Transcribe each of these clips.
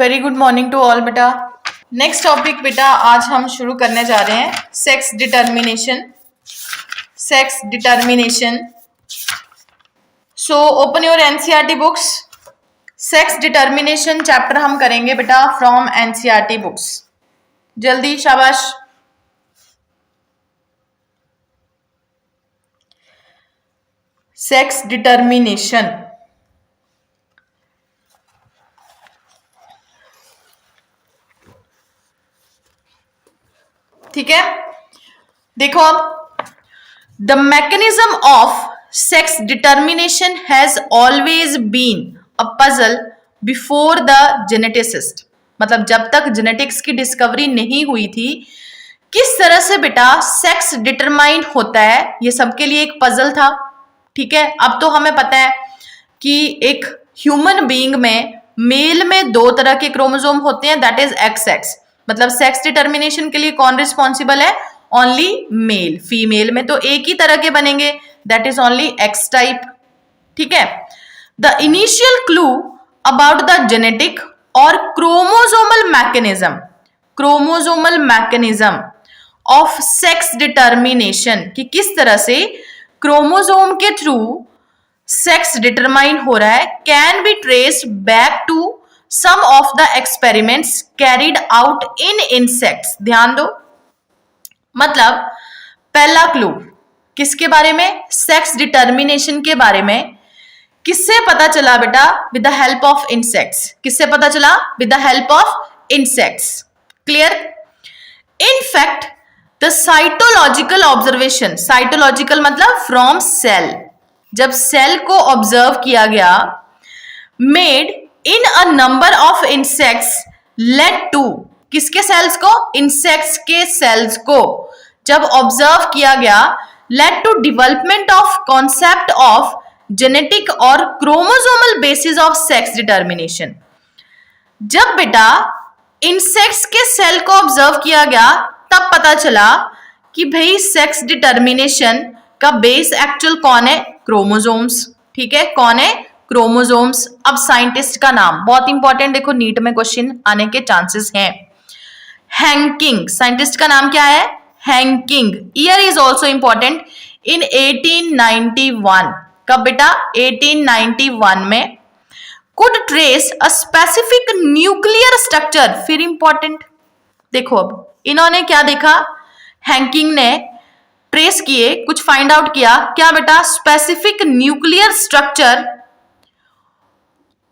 Very good morning to all बेटा। Next topic बेटा आज हम शुरू करने जा रहे हैं sex determination. Sex determination. So open your NCERT books. Sex determination chapter हम करेंगे बेटा फ्रॉम एनसीईआरटी बुक्स। जल्दी शाबाश। Sex determination. ठीक है, देखो अब the mechanism of sex determination has always been a puzzle before the geneticist. मतलब जब तक जेनेटिक्स की डिस्कवरी नहीं हुई थी, किस तरह से बेटा सेक्स डिटरमाइन होता है, ये सबके लिए एक पजल था। ठीक है, अब तो हमें पता है कि एक ह्यूमन बीइंग में मेल में दो तरह के क्रोमोसोम होते हैं, दैट इज एक्स एक्स। मतलब सेक्स डिटर्मिनेशन के लिए कौन रिस्पॉन्सिबल है? Only mail. फीमेल में तो एक ही तरह के बनेंगे, that is only X type. ठीक है, the initial clue about the genetic और chromosomal mechanism of sex determination कि किस तरह से क्रोमोसोम के थ्रू सेक्स डिटरमाइन हो रहा है, can be traced back to some of the experiments carried out in insects. ध्यान दो, मतलब पहला क्लू किसके बारे में? सेक्स डिटर्मिनेशन के बारे में। किससे पता चला बेटा? With the help of insects. किससे पता चला? With the help of insects. Clear? In fact the cytological observation, cytological मतलब फ्रॉम सेल, जब सेल को ऑब्जर्व किया गया, made in a number of insects led to, किसके सेल्स को? इंसेक्ट्स के सेल्स को जब ऑब्जर्व किया गया, led to development of concept of genetic और chromosomal basis of sex determination. जब बेटा इंसेक्ट्स के सेल को ऑब्जर्व किया गया, तब पता चला कि भाई सेक्स डिटर्मिनेशन का बेस एक्चुअल कौन है? क्रोमोसोम्स। ठीक है, कौन है? क्रोमोसोम्स। अब साइंटिस्ट का नाम बहुत इंपॉर्टेंट, देखो नीट में क्वेश्चन आने के चांसेस हैं। हैंकिंग, साइंटिस्ट का नाम क्या है? Henking. Year is also important. In 1891, कब बेटा? 1891 में could trace a specific nuclear structure. फिर इंपॉर्टेंट, देखो अब इन्होंने क्या देखा? हैंकिंग ने ट्रेस किए, कुछ फाइंड आउट किया। क्या बेटा? Specific nuclear structure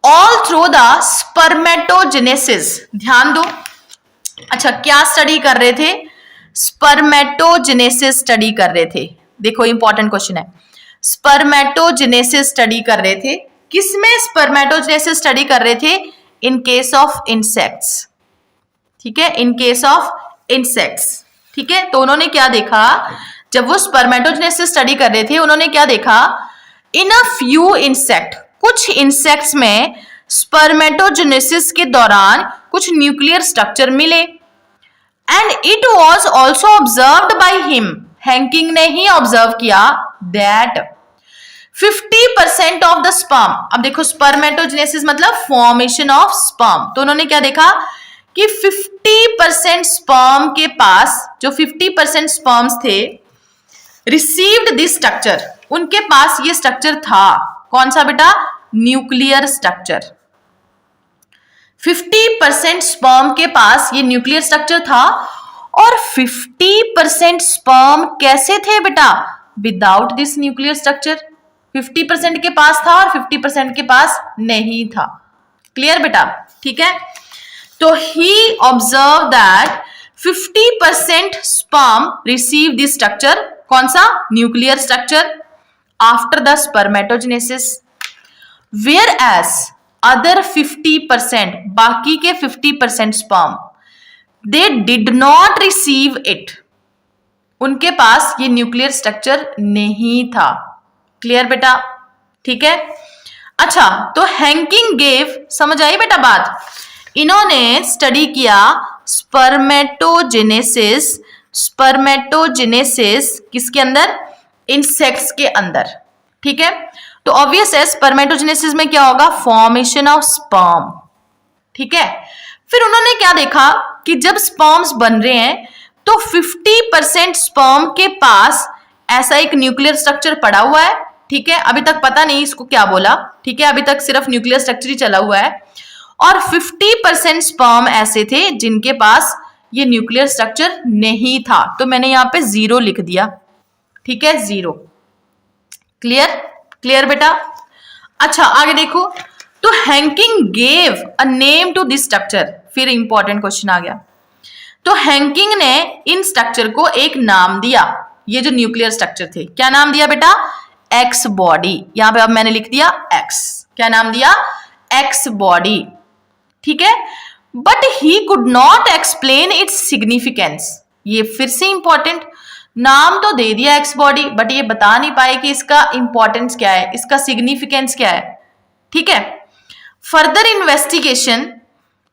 all through the spermatogenesis. ध्यान दो, अच्छा क्या स्टडी कर रहे थे? स्पर्मेटोजेनेसिस स्टडी कर रहे थे। देखो इंपॉर्टेंट क्वेश्चन है, स्पर्मेटोजेनेसिस स्टडी कर रहे थे। किसमें स्पर्मेटोजेनेसिस स्टडी कर रहे थे? इन केस ऑफ इंसेक्ट्स। ठीक है, इन केस ऑफ इंसेक्ट्स। ठीक है, तो उन्होंने क्या देखा? जब वो स्पर्मेटोजेनेसिस स्टडी कर रहे थे, उन्होंने क्या देखा? इन अ फ्यू इंसेक्ट, कुछ इंसेक्ट्स में स्पर्मेटोजेनेसिस के दौरान कुछ न्यूक्लियर स्ट्रक्चर मिले, and it was also observed by him. Henking ने ही ऑब्जर्व किया दैट 50% ऑफ द स्पर्म। अब देखो स्पर्मेटोजेनेसिस मतलब फॉर्मेशन ऑफ स्पर्म, तो उन्होंने क्या देखा कि 50% स्पर्म के पास, जो 50% स्पर्म्स थे, रिसीव्ड दिस स्ट्रक्चर, उनके पास ये स्ट्रक्चर था। कौन सा बेटा? Nuclear structure. 50% स्पर्म के पास ये न्यूक्लियर स्ट्रक्चर था, और 50% स्पर्म कैसे थे बेटा? Without this nuclear structure. 50% के पास था और 50% के पास नहीं था। क्लियर बेटा? ठीक है, तो he observe that 50% sperm receive this structure. कौन सा? Nuclear structure after the spermatogenesis, whereas other 50%, बाकी के 50% sperm, they did not receive it, उनके पास ये न्यूक्लियर स्ट्रक्चर नहीं था। क्लियर बेटा? ठीक है, अच्छा तो हैंकिंग गेव, समझ आई बेटा बात? इन्होंने स्टडी किया स्पर्मेटोजेनेसिस। स्पर्मेटोजेनेसिस किसके अंदर? इंसेक्ट्स के अंदर। ठीक है, तो ऑब्वियस है स्पर्मेटोजेनेसिस में क्या होगा? Formation of sperm. ठीक है। फिर उन्होंने क्या देखा कि जब स्पर्म्स बन रहे हैं तो 50% स्पर्म के पास ऐसा एक न्यूक्लियर स्ट्रक्चर पड़ा हुआ है, ठीक है। अभी तक पता नहीं इसको क्या बोला, ठीक है, अभी तक सिर्फ न्यूक्लियर स्ट्रक्चर ही चला हुआ है। और 50% स्पर्म ऐसे थे जिनके पास ये न्यूक्लियर स्ट्रक्चर नहीं था, तो मैंने यहाँ पे 0 लिख दिया, ठीक है, 0। क्लियर? क्लियर बेटा? अच्छा आगे देखो, तो Henking gave a name to this structure. फिर इंपॉर्टेंट क्वेश्चन आ गया। तो हैंकिंग ने इन स्ट्रक्चर को एक नाम दिया, ये जो न्यूक्लियर स्ट्रक्चर थे, क्या नाम दिया बेटा? X body. यहां पे अब मैंने लिख दिया एक्स, क्या नाम दिया? एक्स बॉडी, ठीक है। But he could not explain its significance. ये फिर से इंपॉर्टेंट, नाम तो दे दिया एक्स बॉडी, बट ये बता नहीं पाए कि इसका इंपॉर्टेंस क्या है, इसका सिग्निफिकेंस क्या है, ठीक है। Further investigation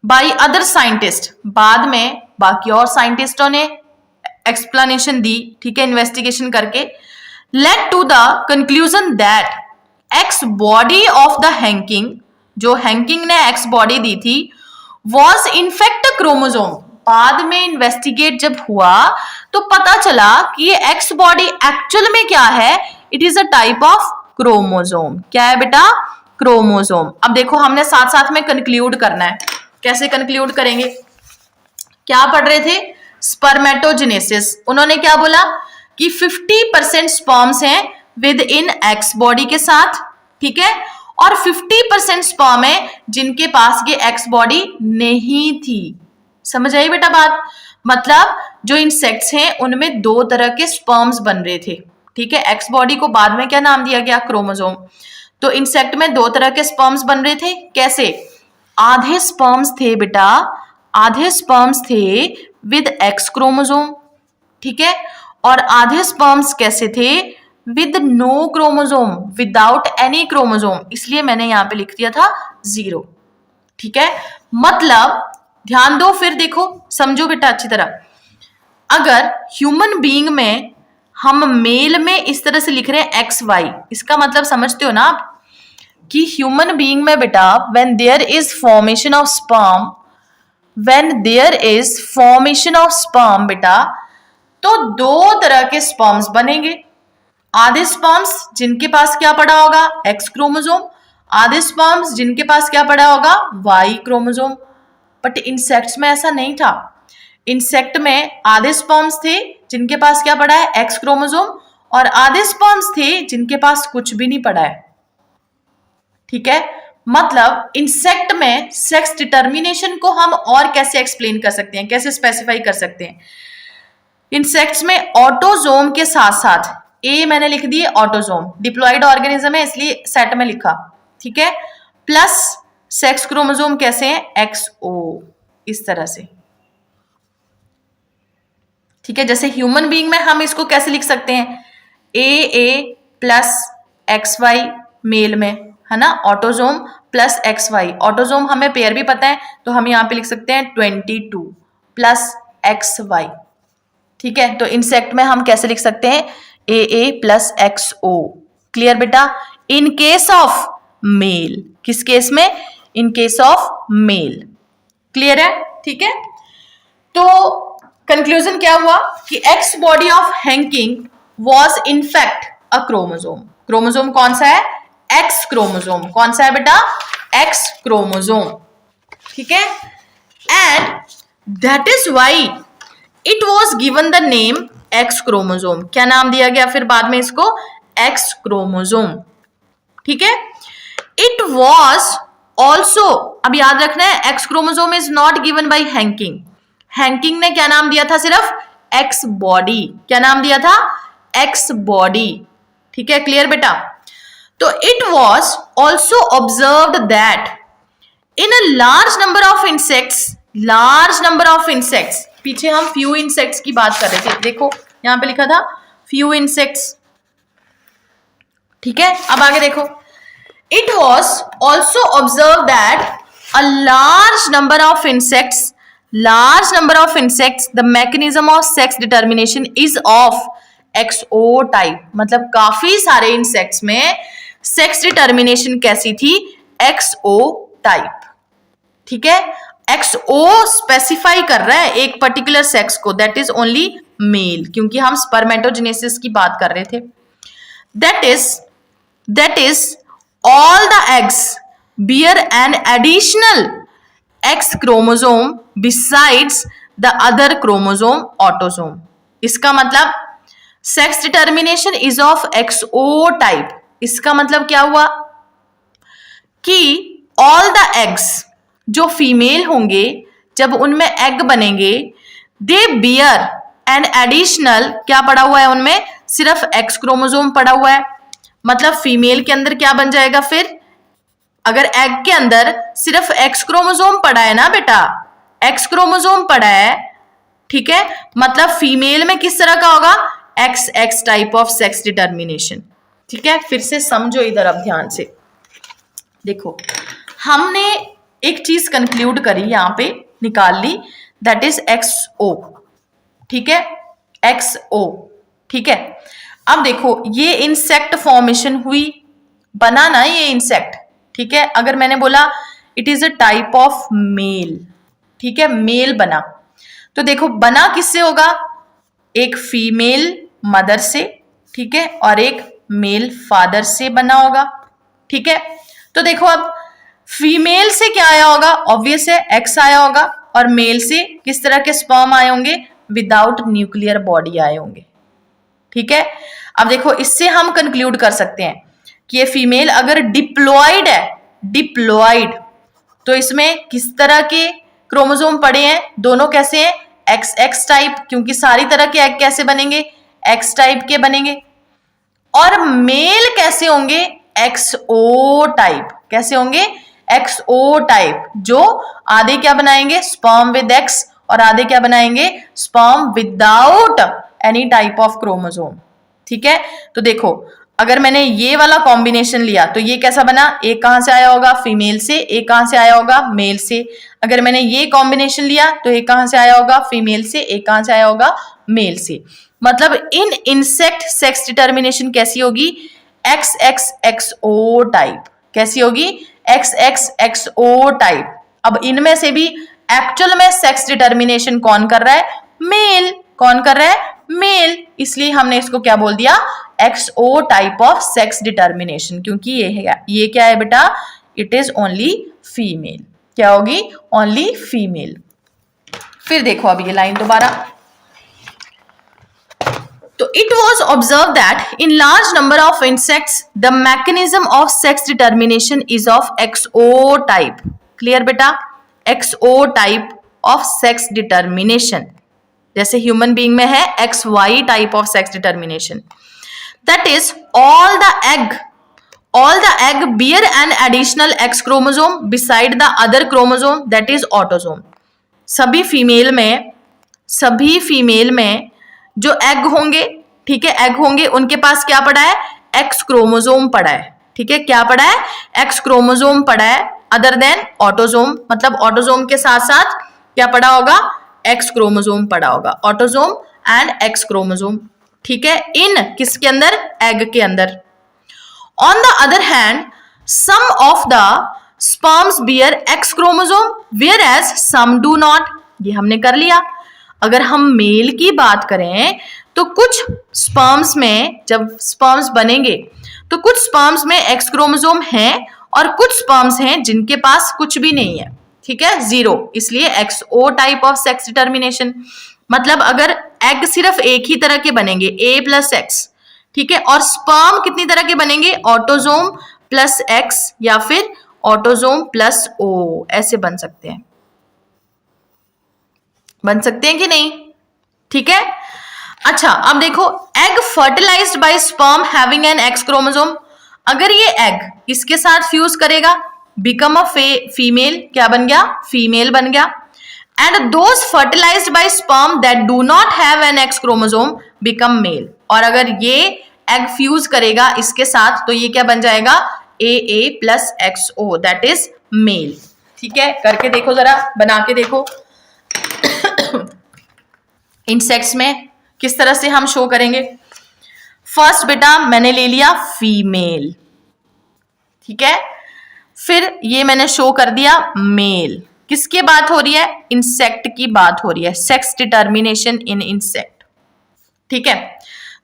by other scientist, बाद में बाकी और साइंटिस्टों ने एक्सप्लेनेशन दी, ठीक है, इन्वेस्टिगेशन करके, led to the conclusion that X body of the Henking, जो हैंकिंग ने एक्स बॉडी दी थी, वॉज इनफेक्ट क्रोमोजोम। बाद में इन्वेस्टिगेट जब हुआ तो पता चला कि ये एक्स बॉडी एक्चुअल में क्या है, it is a type of chromosome. क्या है बेटा? क्रोमोजोम। अब देखो हमने साथ साथ में कंक्लूड करना है, कैसे कंक्लूड करेंगे? क्या पढ़ रहे थे? स्पर्मेटोजेनेसिस। उन्होंने क्या बोला कि 50% स्पर्म्स हैं विद इन एक्स बॉडी के साथ, ठीक है, और 50% स्पर्म है जिनके पास ये एक्स बॉडी नहीं थी। समझ आई बेटा बात? मतलब जो इंसेक्ट्स हैं उनमें 2 तरह के स्पर्म्स बन रहे थे, ठीक है। एक्स बॉडी को बाद में क्या नाम दिया गया? क्रोमोजोम। तो इंसेक्ट में 2 तरह के स्पर्म्स बन रहे थे, कैसे? आधे स्पर्म्स थे बेटा, आधे स्पर्म्स थे विद एक्स क्रोमोजोम, ठीक है, और आधे स्पर्म्स कैसे थे? With no chromosome, without any chromosome. इसलिए मैंने यहां पे लिख दिया था 0, ठीक है। मतलब ध्यान दो, फिर देखो, समझो बेटा अच्छी तरह। अगर ह्यूमन बीइंग में हम मेल में इस तरह से लिख रहे हैं एक्स वाई, इसका मतलब समझते हो ना आप कि ह्यूमन बीइंग में बेटा when there is formation of sperm, when there is formation of sperm बेटा, तो 2 तरह के स्पर्म्स बनेंगे। आधे स्पर्म्स जिनके पास क्या पड़ा होगा? एक्स क्रोमोजोम, आधे स्पर्म्स जिनके पास क्या पड़ा होगा? Y chromosome. बट इंसेक्ट्स में ऐसा नहीं था। इंसेक्ट में आधे स्पर्म्स थे जिनके पास क्या पड़ा है? एक्स क्रोमोजोम, और आधे स्पर्म्स थे जिनके पास कुछ भी नहीं पड़ा है, ठीक है। मतलब इंसेक्ट में सेक्स डिटर्मिनेशन को हम और कैसे एक्सप्लेन कर सकते हैं, कैसे स्पेसिफाई कर सकते हैं? इंसेक्ट्स में ऑटोजोम के साथ साथ, ए मैंने लिख दिए ऑटोजोम, डिप्लॉइड ऑर्गेनिज्म है इसलिए सेट में लिखा, ठीक है, प्लस सेक्स क्रोमोजोम कैसे हैं? XO, इस तरह से, ठीक है। जैसे ह्यूमन बीइंग में हम इसको कैसे लिख सकते हैं? AA प्लस XY मेल में, है ना, ऑटोजोम प्लस XY। ऑटोजोम हमें पेयर भी पता है तो हम यहाँ पे लिख सकते हैं 22 प्लस XY, ठीक है। तो इंसेक्ट में हम कैसे लिख सकते हैं? AA plus XO। क्लियर बेटा? इन केस ऑफ मेल, किस केस में? इन केस ऑफ मेल। क्लियर है? ठीक है। तो कंक्लूजन क्या हुआ कि x body of Henking was in fact a chromosome. Chromosome कौन सा है? X chromosome. कौन सा है बेटा? एक्स क्रोमोजोम, ठीक है। And that is why it was given the name x chromosome. क्या नाम दिया गया फिर बाद में इसको? एक्स क्रोमोजोम, ठीक है। इट वॉज ऑल्सो, अब याद रखना है, x chromosome is not given by Henking. Henking ने क्या नाम दिया था? सिर्फ एक्स बॉडी। क्या नाम दिया था? एक्स बॉडी, ठीक है। क्लियर बेटा? तो it was also observed that in a large number of insects, large number of insects, पीछे हम फ्यू इंसेक्ट्स की बात कर रहे थे, देखो यहां पे लिखा था फ्यू इंसेक्ट्स, ठीक है। अब आगे देखो, it was also observe that a large number of insects, large number of insects, the mechanism of sex determination is of XO type। मतलब काफी सारे इंसेक्ट्स में सेक्स डिटर्मिनेशन कैसी थी? XO टाइप, ठीक है, XO स्पेसिफाई कर रहा है एक पर्टिकुलर सेक्स को, दैट इज ओनली मेल, क्योंकि हम स्पर्मेटोजेनेसिस की बात कर रहे थे। That is all the eggs bear an additional X chromosome besides the other chromosome autosome। इसका मतलब sex determination is of XO type. इसका मतलब क्या हुआ कि ऑल द एग्स जो फीमेल होंगे, जब उनमें एग बनेंगे, दे बियर एन एडिशनल, क्या पड़ा हुआ है उनमें, सिर्फ X क्रोमोसोम पड़ा हुआ है। मतलब फीमेल के अंदर क्या बन जाएगा फिर, अगर एग के अंदर सिर्फ X क्रोमोसोम पड़ा है ना बेटा, X क्रोमोसोम पड़ा है, ठीक है, मतलब फीमेल में किस तरह का होगा, XX type of sex determination. ठीक है, फिर से समझो इधर अब ध्यान से देखो, हमने एक चीज कंक्लूड करी, यहां पे निकाल ली, दैट इज XO। ठीक है, XO। ठीक है, अब देखो ये इंसेक्ट फॉर्मेशन हुई, बना ना ये इंसेक्ट। ठीक है, अगर मैंने बोला it is a type of male, ठीक है, मेल बना, तो देखो बना किससे होगा, एक फीमेल मदर से, ठीक है, और एक मेल फादर से बना होगा। ठीक है, तो देखो अब फीमेल से क्या आया होगा, ऑब्वियस है एक्स आया होगा, और मेल से किस तरह के स्पर्म आए होंगे, विदाउट न्यूक्लियर बॉडी आए होंगे। ठीक है, अब देखो इससे हम कंक्लूड कर सकते हैं कि ये फीमेल अगर डिप्लॉयड है, डिप्लॉयड, तो इसमें किस तरह के क्रोमोसोम पड़े हैं, दोनों कैसे हैं, XX टाइप, क्योंकि सारी तरह के एग कैसे बनेंगे, X टाइप के बनेंगे। और मेल कैसे होंगे, XO टाइप, कैसे होंगे, XO टाइप, जो आधे क्या बनाएंगे, स्पर्म विद X, और आधे क्या बनाएंगे, sperm without any type of chromosome. ठीक है, तो देखो अगर मैंने ये वाला कॉम्बिनेशन लिया तो ये कैसा बना, एक कहां से आया होगा, फीमेल से, एक कहां से आया होगा, मेल से। अगर मैंने ये कॉम्बिनेशन लिया तो एक कहां से आया होगा, फीमेल से, एक कहां से आया होगा, मेल से। मतलब इन इंसेक्ट सेक्स डिटर्मिनेशन कैसी होगी, XXXO टाइप। कैसी होगी, XXXO टाइप। अब इनमें से भी एक्चुअल में सेक्स डिटर्मिनेशन कौन कर रहा है, मेल। कौन कर रहा है, मेल, इसलिए हमने इसको क्या बोल दिया, XO type of sex determination, क्योंकि ये क्या है बेटा, इट इज ओनली फीमेल। क्या होगी, ओनली फीमेल। फिर देखो अब ये लाइन दोबारा, तो it was observe that in large number of insects the mechanism of sex determination is of XO type. Clear बेटा, XO type of sex determination, जैसे ह्यूमन बीइंग में है XY type of sex determination. That is all the egg bear an additional X chromosome beside the other chromosome, that is autosome। सभी female में जो egg होंगे, ठीक है, egg होंगे, उनके पास क्या पड़ा है, X क्रोमोसोम पड़ा है। ठीक है, क्या पड़ा है, X क्रोमोसोम पड़ा है, अदर देन ऑटोसोम। मतलब ऑटोसोम के साथ साथ क्या पड़ा होगा, X क्रोमोसोम पड़ा होगा, ऑटोसोम एंड X क्रोमोसोम। ठीक है, इन किसके अंदर, एग के अंदर। On the other hand some of the sperms bear X chromosome whereas some do not. ये हमने कर लिया। अगर हम मेल की बात करें तो कुछ स्पर्म्स में, जब स्पर्म्स बनेंगे तो कुछ स्पर्म्स में X क्रोमोसोम है, और कुछ स्पर्म्स हैं जिनके पास कुछ भी नहीं है। ठीक है, जीरो, इसलिए XO type of sex determination. मतलब अगर एग सिर्फ एक ही तरह के बनेंगे, A प्लस X, ठीक है, और स्पर्म कितनी तरह के बनेंगे, ऑटोसोम प्लस X या फिर ऑटोसोम प्लस O, ऐसे बन सकते हैं। बन सकते हैं कि नहीं, ठीक है। अच्छा, अब देखो egg fertilized by sperm having an X chromosome, अगर ये एग इसके साथ फ्यूज करेगा, बिकम अ फीमेल, क्या बन गया, फीमेल बन गया। And those fertilized by sperm that do not have an X chromosome become male, और अगर ये एग फ्यूज करेगा इसके साथ तो ये क्या बन जाएगा, AA plus XO, that is mail. ठीक है, करके देखो जरा, बना के देखो इंसेक्ट्स में किस तरह से हम शो करेंगे। फर्स्ट बेटा मैंने ले लिया फीमेल, ठीक है, फिर ये मैंने शो कर दिया मेल, किसकी बात हो रही है? इंसेक्ट की बात हो रही है, सेक्स डिटर्मिनेशन इन इंसेक्ट। ठीक है,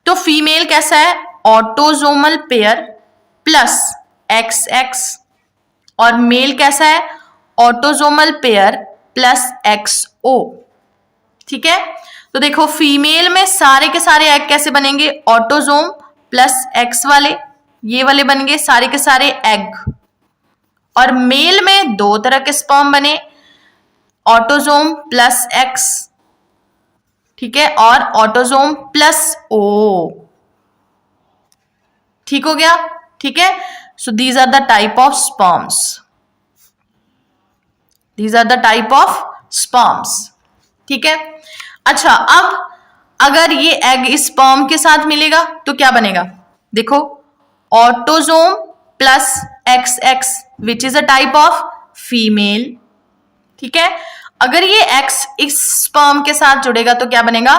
तो फीमेल कैसा है? ऑटोजोमल पेयर प्लस XX, और मेल कैसा है? Autosomal pair plus XO। ठीक है, तो देखो फीमेल में सारे के सारे एग कैसे बनेंगे? ऑटोजोम प्लस X वाले, ये वाले बन गए सारे के सारे एग। और मेल में दो तरह के स्पर्म बने, ऑटोजोम प्लस X, ठीक है, और ऑटोजोम प्लस O। ठीक हो गया? ठीक है, so these are the type of sperms, these are the type of sperms. ठीक है, अच्छा अब अगर ये एग स्पर्म के साथ मिलेगा तो क्या बनेगा? देखो autosome plus XX which is a type of female. ठीक है, अगर ये X इस स्पर्म के साथ जुड़ेगा तो क्या बनेगा?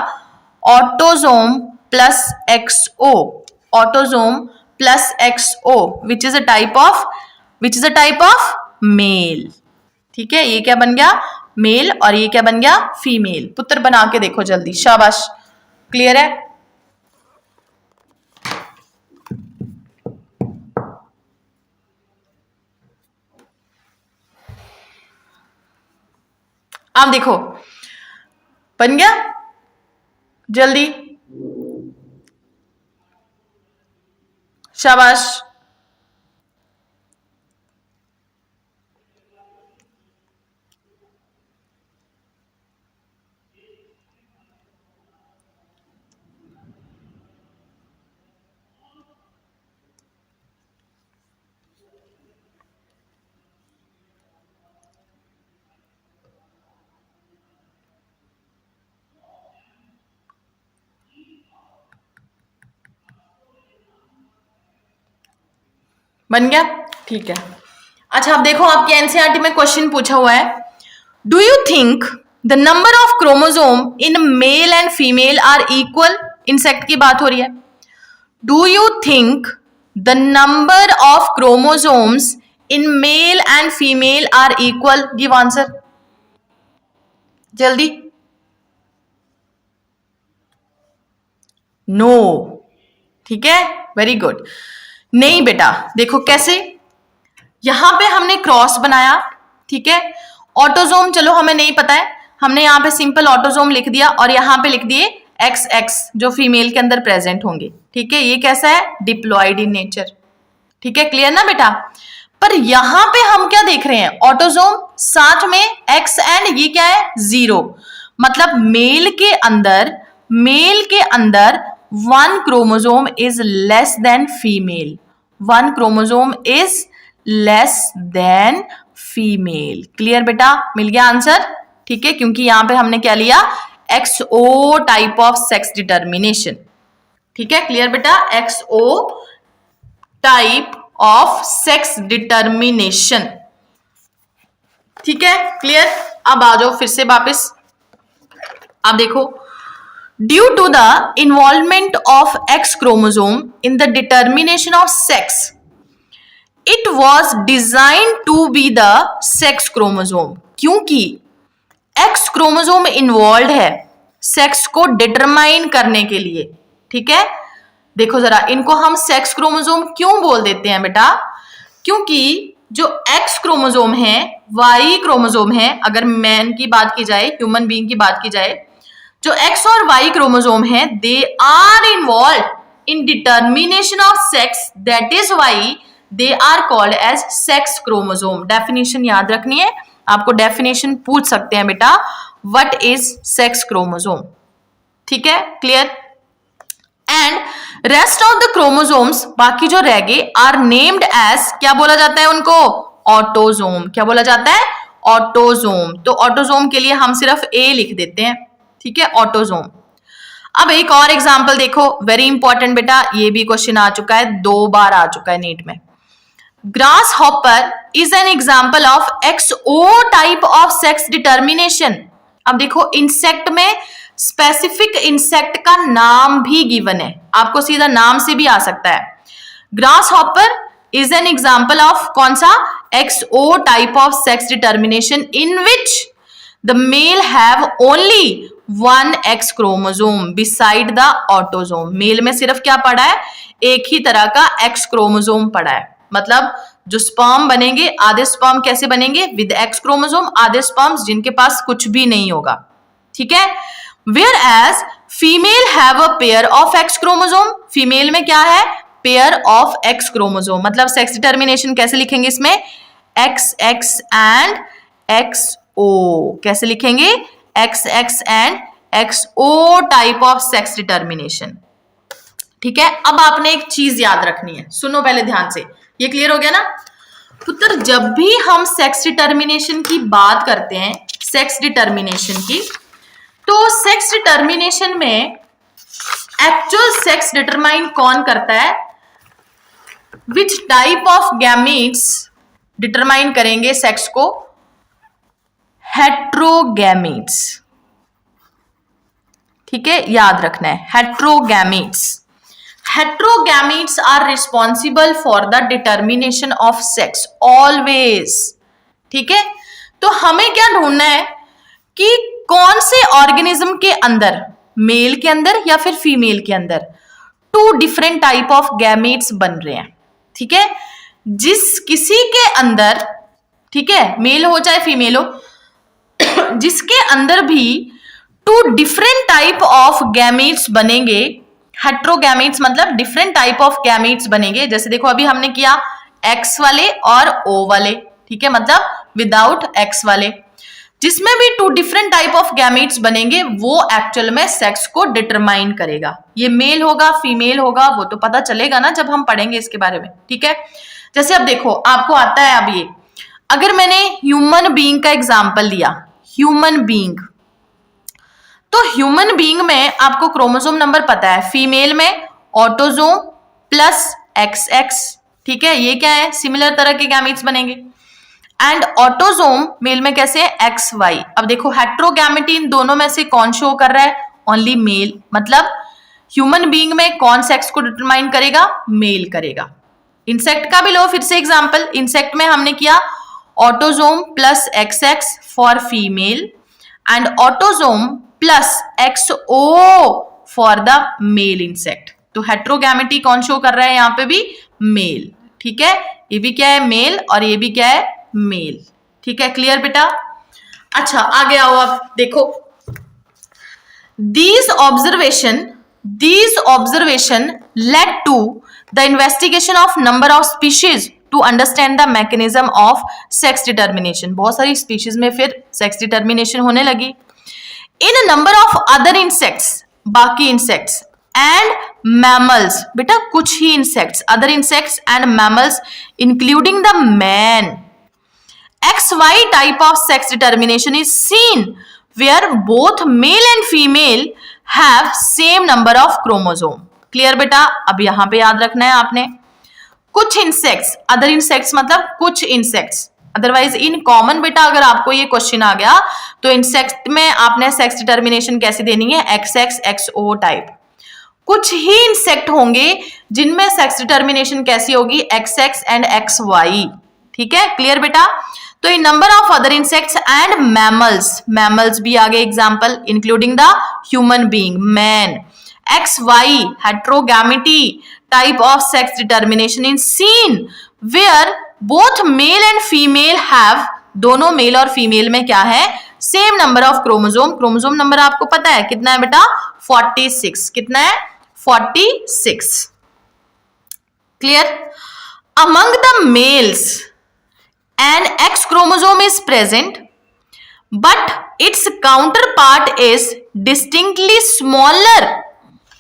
Autosome plus XO, autosome plus XO which is a type of male. ठीक है, ये क्या बन गया? मेल, और ये क्या बन गया? फीमेल। पुत्र बना के देखो जल्दी, शाबाश। क्लियर है? आप देखो बन गया जल्दी, शाबाश। बन गया? ठीक है, अच्छा अब देखो आपके एनसीईआरटी में क्वेश्चन पूछा हुआ है, do you think the number of chromosome in male and female are equal? Insect की बात हो रही है। Do you think the number of chromosomes in male and female are equal? Give answer जल्दी। नो। ठीक है, वेरी गुड। नहीं बेटा, देखो कैसे, यहां पे हमने क्रॉस बनाया, ठीक है, ऑटोजोम चलो हमें नहीं पता है, हमने यहां पे सिंपल ऑटोजोम लिख दिया और यहां पे लिख दिए XX जो फीमेल के अंदर प्रेजेंट होंगे। ठीक है, ये कैसा है? Diploid in nature. ठीक है, क्लियर ना बेटा? पर यहां पे हम क्या देख रहे हैं? ऑटोजोम साथ में X एंड ये क्या है? 0। मतलब मेल के अंदर one chromosome is less than female, one chromosome is less than female. Clear बेटा? मिल गया आंसर। ठीक है, क्योंकि यहां पे हमने क्या लिया? XO type of sex determination. ठीक है, क्लियर बेटा? XO type of sex determination. ठीक है, क्लियर? अब आ जाओ फिर से वापस। अब देखो, due to the involvement of X chromosome in the determination of sex, it was designed to be the sex chromosome. क्योंकि X क्रोमोसोम इन्वॉल्व है सेक्स को डिटरमाइन करने के लिए। ठीक है, देखो जरा, इनको हम सेक्स क्रोमोसोम क्यों बोल देते हैं बेटा? क्योंकि जो X क्रोमोसोम है, Y क्रोमोसोम है, अगर मैन की बात की जाए, ह्यूमन बीइंग की बात की जाए, जो X और Y क्रोमोसोम है, they are involve in determination of sex, that is why they are called as sex chromosome. Definition याद रखनी है, आपको डेफिनेशन पूछ सकते हैं बेटा, व्हाट इज सेक्स क्रोमोसोम। ठीक है, clear? And rest of the chromosomes, बाकी जो रह गए, आर नेम्ड एज, क्या बोला जाता है उनको? ऑटोजोम। क्या बोला जाता है? ऑटोजोम। तो ऑटोजोम के लिए हम सिर्फ A लिख देते हैं। ठीक है, ऑटोजोम। अब एक और एग्जांपल देखो, वेरी इंपॉर्टेंट बेटा, ये भी क्वेश्चन आ चुका है, 2 बार आ चुका है नीट में। Grass hopper is an example of XO type of sex determination. अब देखो, इंसेक्ट में स्पेसिफिक इंसेक्ट का नाम भी गिवन है, आपको सीधा नाम से भी आ सकता है। Grass hopper is an example of कौन सा? XO type of sex determination in which the male have only one X chromosome beside the autosome. Male में सिर्फ क्या पड़ा है, एक ही तरह का X क्रोमोसोम पड़ा है। मतलब जो स्पर्म बनेंगे, आधे स्पर्म कैसे बनेंगे, विद X क्रोमोसोम, आधे स्पर्म्स जिनके पास कुछ भी नहीं होगा, ठीक है। Whereas female have a pair of X chromosome, female में क्या है, पेयर ऑफ X क्रोमोसोम। मतलब सेक्स डिटर्मिनेशन कैसे लिखेंगे इसमें, XX एंड XO, कैसे लिखेंगे, XX and XO type of sex determination, ठीक है। अब आपने एक चीज याद रखनी है, सुनो पहले ध्यान से, ये क्लियर हो गया ना पुत्र। जब भी हम सेक्स डिटर्मिनेशन की बात करते हैं, सेक्स डिटर्मिनेशन की, तो सेक्स डिटर्मिनेशन में एक्चुअल सेक्स डिटरमाइन कौन करता है, which type of gametes determine करेंगे सेक्स को, हेट्रोगैमीट्स, ठीक है, याद रखना है, heterogametes. Heterogametes are responsible for the determination of sex always, ठीक है। तो हमें क्या ढूंढना है कि कौन से ऑर्गेनिज्म के अंदर, मेल के अंदर या फिर फीमेल के अंदर, two different type of gametes बन रहे हैं, ठीक है। जिस किसी के अंदर, ठीक है, मेल हो चाहे फीमेल हो, जिसके अंदर भी two different type of gametes बनेंगे, हेट्रोगैमेट्स मतलब डिफरेंट टाइप ऑफ गैमेट्स बनेंगे। जैसे देखो अभी हमने किया एक्स वाले और ओ वाले, ठीक है, मतलब विदाउट एक्स वाले, जिसमें भी two different type of gametes बनेंगे वो एक्चुअल में सेक्स को डिटरमाइन करेगा। ये मेल होगा फीमेल होगा वो तो पता चलेगा ना जब हम पढ़ेंगे इसके बारे में, ठीक है। जैसे अब देखो आपको आता है, अब ये अगर मैंने ह्यूमन बीइंग का एग्जाम्पल लिया, ह्यूमन बीइंग, तो ह्यूमन बीइंग में आपको क्रोमोसोम नंबर पता है, फीमेल में ऑटोसोम प्लस XX, ठीक है, ये क्या है, सिमिलर तरह के गैमेट्स बनेंगे। एंड ऑटोसोम मेल में कैसे है, XY। अब देखो हेट्रोगैमेटी इन दोनों में से कौन शो कर रहा है, ओनली मेल। मतलब ह्यूमन बीइंग में कौन सेक्स को डिटरमाइन करेगा, मेल करेगा। इंसेक्ट का भी लो फिर से एग्जांपल, इंसेक्ट में हमने किया autosome plus XX for female and autosome plus XO for the male insect. तो हेट्रोगैमेटी कौन शो कर रहा है, यहाँ पे भी मेल, ठीक है, ये भी क्या है मेल और ये भी क्या है मेल, ठीक है, क्लियर बेटा। अच्छा आगे आओ, अब देखो these observation led to the investigation of number of species to understand the mechanism of sex determination। बहुत सारी स्पीशीज में फिर सेक्स डिटर्मिनेशन होने लगी। In number of other insects, बाकी इंसेक्ट्स एंड मैमल्स, बेटा कुछ ही insects, other insects and mammals including the man, XY type of sex determination is seen where both male and female have same number of chromosome। Clear बेटा, अब यहां पे याद रखना है आपने, कुछ इंसेक्ट्स, अदर इंसेक्ट्स मतलब कुछ इंसेक्ट्स, अदरवाइज इन कॉमन बेटा अगर आपको ये क्वेश्चन आ गया तो इंसेक्ट में आपने सेक्स डिटर्मिनेशन कैसे देनी है, XX XO टाइप। कुछ ही इंसेक्ट होंगे जिनमें सेक्स डिटर्मिनेशन कैसी होगी, XX एंड XY, ठीक है, क्लियर बेटा। तो in number of other insects and mammals, mammals भी आगे example including the human being, man, XY heterogamety type of sex determination in seen where both male and female have, दोनों male और female में क्या है, same number of chromosome. Chromosome number आपको पता है कितना है बेटा, 46, कितना है 46, clear. Among the mails an X chromosome is present but its counterpart is distinctly smaller।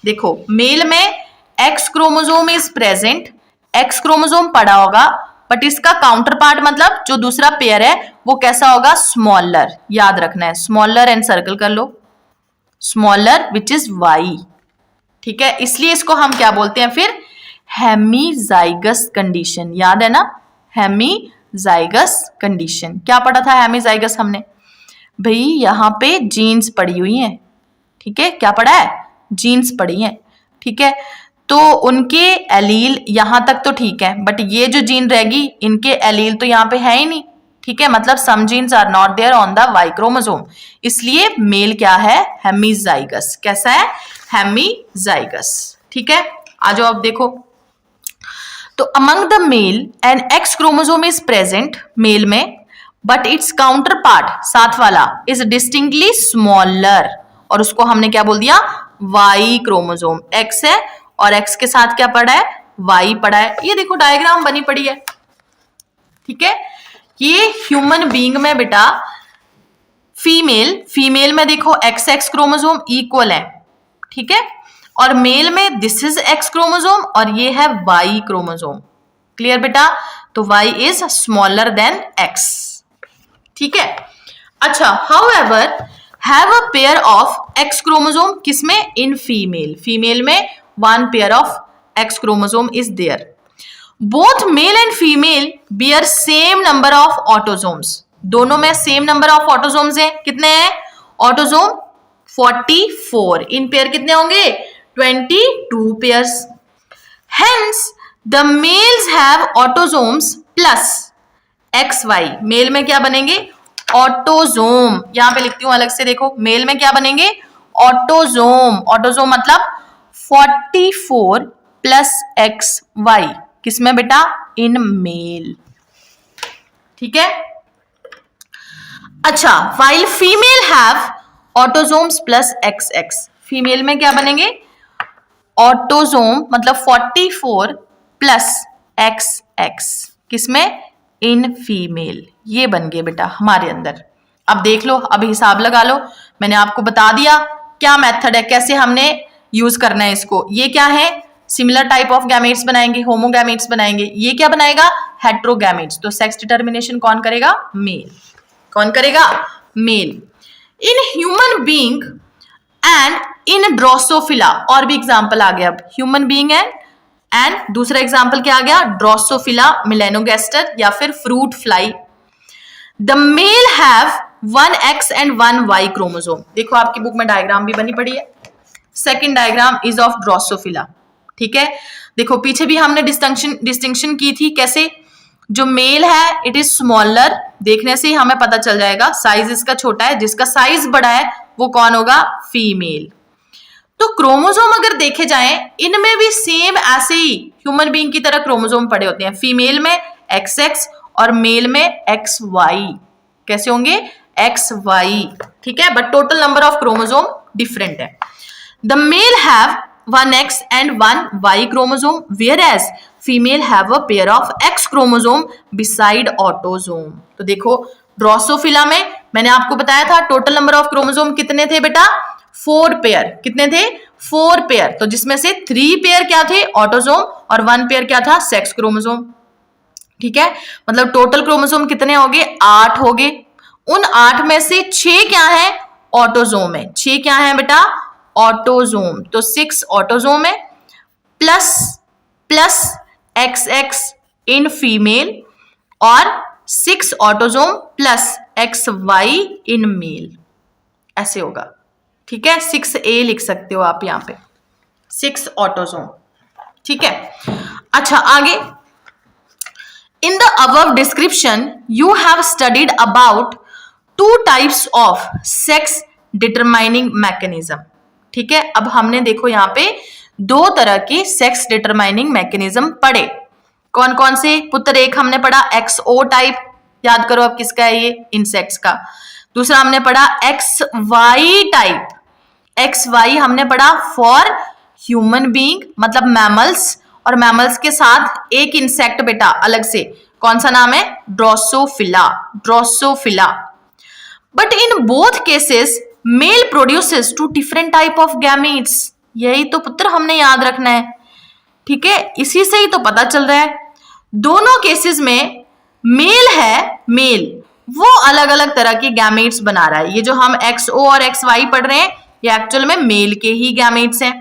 देखो मेल में X chromosome is present, X chromosome पड़ा होगा, बट इसका काउंटर पार्ट मतलब जो दूसरा पेयर है वो कैसा होगा, स्मॉलर। याद रखना है, स्मॉलर एंड सर्कल कर लो, स्मॉलर विच इज Y, ठीक है। इसलिए इसको हम क्या बोलते हैं फिर, हेमीजाइगस कंडीशन। याद है ना, हेमीजाइगस कंडीशन। क्या पढ़ा था हेमीजाइगस हमने भाई, यहां पे जीन्स पड़ी हुई हैं, ठीक है, क्या पढ़ा है, जीन्स पड़ी हैं, ठीक है। तो उनके एलील यहां तक तो ठीक है, बट ये जो जीन रहेगी इनके एलील तो यहाँ पे है ही नहीं, ठीक है, मतलब some genes are not there on the Y chromosome, इसलिए मेल क्या है, हेमीजाइगस। कैसा है, हेमीजाइगस। ठीक है, आ जाओ अब देखो, तो among the male an X chromosome is present, male में, बट इट्स काउंटर पार्ट साथ वाला इज डिस्टिंक्टली स्मॉलर, और उसको हमने क्या बोल दिया, वाई क्रोमोसोम। एक्स है और एक्स के साथ क्या पड़ा है, वाई पड़ा है। ये देखो डायग्राम बनी पड़ी है, ठीक है। ये ह्यूमन बीइंग में बेटा फीमेल में देखो एक्स एक्स क्रोमोसोम इक्वल है, ठीक है, और मेल में दिस इज एक्स क्रोमोसोम और ये है वाई क्रोमोसोम। क्लियर बेटा, तो Y is smaller than X, ठीक है। अच्छा, however have a pair of X chromosome, किसमें, इन फीमेल में one pair of X chromosome is there. Both male and female bear same number of autosomes, दोनों में same number of autosomes हैं। कितने हैं ऑटोसोम, 44। इन पेयर कितने होंगे, 22 pairs. Hence the males have autosomes plus X Y, male में क्या बनेंगे, ऑटोसोम। यहां पे लिखती हूं अलग से, देखो मेल में क्या बनेंगे, ऑटोसोम। ऑटोसोम मतलब 44 प्लस एक्स वाई, किसमें बेटा, इन मेल, ठीक है। अच्छा, while female have autosomes plus x x, female में क्या बनेंगे, ऑटोसोम मतलब 44 प्लस एक्स एक्स, किसमें, इन फीमेल। ये बन गए बेटा हमारे अंदर। अब देख लो, अब हिसाब लगा लो, मैंने आपको बता दिया क्या मेथड है, कैसे हमने यूज करना है इसको। ये क्या है, सिमिलर टाइप ऑफ गैमेट्स बनाएंगे, होमोगैमेट्स बनाएंगे। ये क्या बनाएगा, हेट्रोगैमेट्स। तो सेक्स डिटर्मिनेशन कौन करेगा, मेल। कौन करेगा, male. In human being and in Drosophila, और भी एग्जांपल आ गया अब, ह्यूमन बीइंग एंड दूसरा एग्जांपल क्या आ गया, ड्रोसोफिला मेलेनोगेस्टर या फिर fruit fly. The male have 1 X and 1 Y chromosome. देखो आपकी बुक में डायग्राम भी बनी पड़ी है, second diagram is of Drosophila, ठीक है। देखो पीछे भी हमने डिस्टिंक्शन की थी, कैसे, जो मेल है इट इज स्मॉलर, देखने से ही हमें पता चल जाएगा, साइज इसका छोटा है, जिसका साइज बड़ा है वो कौन होगा, फीमेल। तो क्रोमोसोम अगर देखे जाएं, इनमें भी सेम ऐसे ही ह्यूमन बीइंग की तरह क्रोमोसोम पड़े होते हैं, फीमेल में एक्स एक्स और मेल में एक्स वाई। कैसे होंगे, एक्स वाई, ठीक है, but total number of chromosome different है। The male have 1 X and 1 Y chromosome, whereas female have a pair of X chromosome beside autosome. तो देखो ड्रोसोफिला में मैंने आपको बताया था टोटल नंबर ऑफ क्रोमोसोम कितने थे बेटा, 4 पेयर। कितने थे, 4 पेयर। तो जिसमें से 3 पेयर क्या थे, ऑटोसोम, और 1 पेयर क्या था, सेक्स क्रोमोसोम, ठीक है। मतलब टोटल क्रोमोसोम कितने हो गए, 8 हो गए। उन 8 में से 6 क्या है, ऑटोसोम है। 6 क्या है बेटा, ऑटोसोम। तो 6 ऑटोसोम है plus x x in female, और 6 autosome plus X Y in male, ऐसे होगा, ठीक है। 6A लिख सकते हो आप यहाँ पे, 6 ऑटोसोम, ठीक है। अच्छा आगे, in the above description you have studied about 2 types of sex determining mechanism, ठीक है। अब हमने देखो यहाँ पे 2 तरह के सेक्स डिटरमाइनिंग मैकेनिज्म पढ़े। कौन कौन से पुत्र, एक हमने पढ़ा XO टाइप, याद करो अब किसका है ये, इंसेक्ट्स का। दूसरा हमने पढ़ा XY टाइप, XY हमने पढ़ा फॉर ह्यूमन बीइंग मतलब मैमल्स, और मैमल्स के साथ एक इंसेक्ट बेटा अलग से, कौन सा नाम है, Drosophila. But in both cases male produces 2 different type of gametes. यही तो पुत्र हमने याद रखना है, ठीक है। इसी से ही तो पता चल रहा है, दोनों केसेस में मेल है, मेल वो अलग अलग तरह के गैमेट्स बना रहा है। ये जो हम XO और XY पढ़ रहे हैं, ये एक्चुअल में मेल के ही गैमेट्स हैं।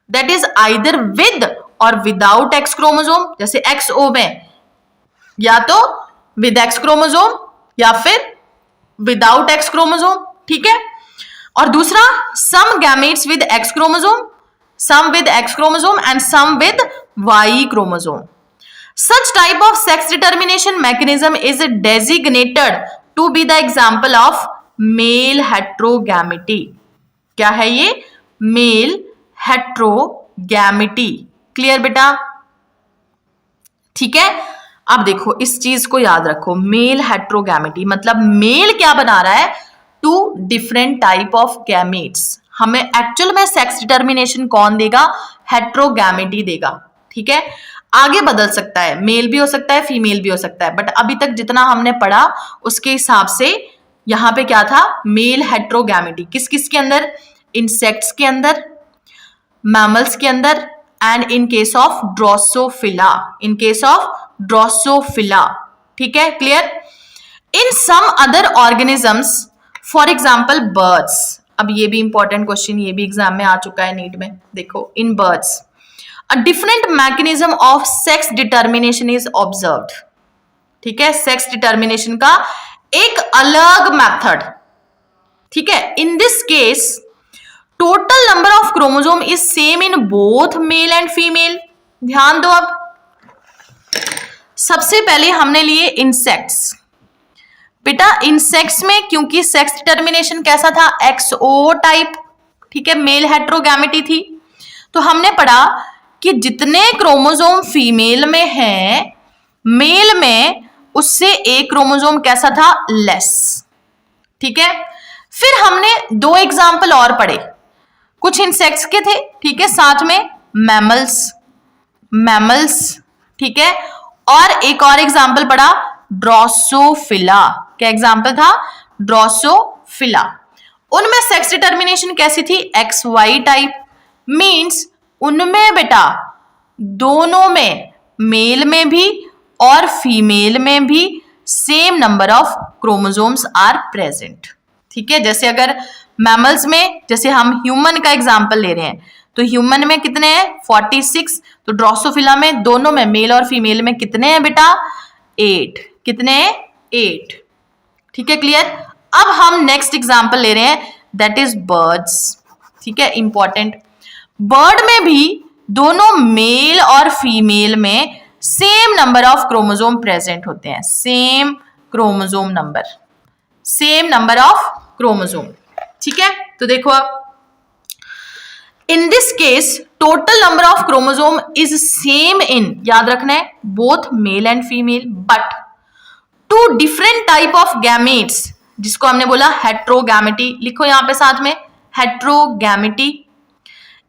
दैट इज आइदर विद और विदाउट एक्स क्रोमोसोम, जैसे XO में या तो विद एक्स क्रोमोसोम या फिर विदाउट एक्स क्रोमोसोम, ठीक है। और दूसरा some gametes with X chromosome, some with X chromosome and some with Y chromosome. Such type of sex determination mechanism is designated to be the example of male heterogamity. क्या है ये? Mail हेट्रोगैमिटी. Clear बेटा? ठीक है. अब देखो इस चीज को याद रखो, मेल हेट्रोगैमिटी मतलब मेल क्या बना रहा है? Two different type of gametes. हमें एक्चुअल में सेक्स डिटर्मिनेशन कौन देगा? हेट्रोगैमिटी देगा. ठीक है. आगे बदल सकता है, मेल भी हो सकता है, फीमेल भी हो सकता है, बट अभी तक जितना हमने पढ़ा उसके हिसाब से यहां पे क्या था? मेल हेट्रोगैमिटी. किस किस के अंदर? इंसेक्ट्स के अंदर, मैमल्स के अंदर, and in case of Drosophila. In case of Drosophila. ठीक है. Clear? In some other organisms, for example birds. अब ये भी इंपॉर्टेंट क्वेश्चन, ये भी एग्जाम में आ चुका है नीट में. देखो, in birds a different mechanism of sex determination is observed. ठीक है. सेक्स डिटर्मिनेशन का एक अलग मेथड. ठीक है. इन this case total number of chromosome is same in both male and female. ध्यान दो. अब सबसे पहले हमने लिए इंसेक्ट्स. बेटा इंसेक्ट्स में क्योंकि सेक्स डिटर्मिनेशन कैसा था? XO type. ठीक है. मेल हेट्रोगैमिटी थी. तो हमने पढ़ा कि जितने क्रोमोसोम फीमेल में हैं, मेल में उससे एक क्रोमोसोम कैसा था? लेस. ठीक है. फिर हमने दो एग्जाम्पल और पढ़े, कुछ इंसेक्ट्स के थे. ठीक है. साथ में मैमल्स. ठीक है. और एक और एग्जाम्पल पढ़ा, ड्रोसोफिला. क्या एग्जाम्पल था? ड्रोसोफिला. उनमें सेक्स डिटर्मिनेशन कैसी थी? X Y type. मीन्स उनमें बेटा दोनों में, मेल में भी और फीमेल में भी same number of chromosomes are present. ठीक है. जैसे अगर मैमल्स में, जैसे हम ह्यूमन का एग्जांपल ले रहे हैं, तो ह्यूमन में कितने हैं? 46. तो ड्रोसोफिला में दोनों में, मेल और फीमेल में कितने हैं बेटा? 8. कितने हैं? 8. ठीक है. क्लियर? अब हम नेक्स्ट एग्जांपल ले रहे हैं, दैट इज बर्ड्स. ठीक है. इंपॉर्टेंट. बर्ड में भी दोनों मेल और फीमेल में same number of chromosome present होते हैं. Same chromosome number, same number of chromosome. ठीक है. तो देखो अब in this case total number of chromosome is same in, याद रखना है, both male and female, but two different type of gametes, जिसको हमने बोला हेट्रोगैमिटी. लिखो यहां पे साथ में, हेट्रोगैमिटी.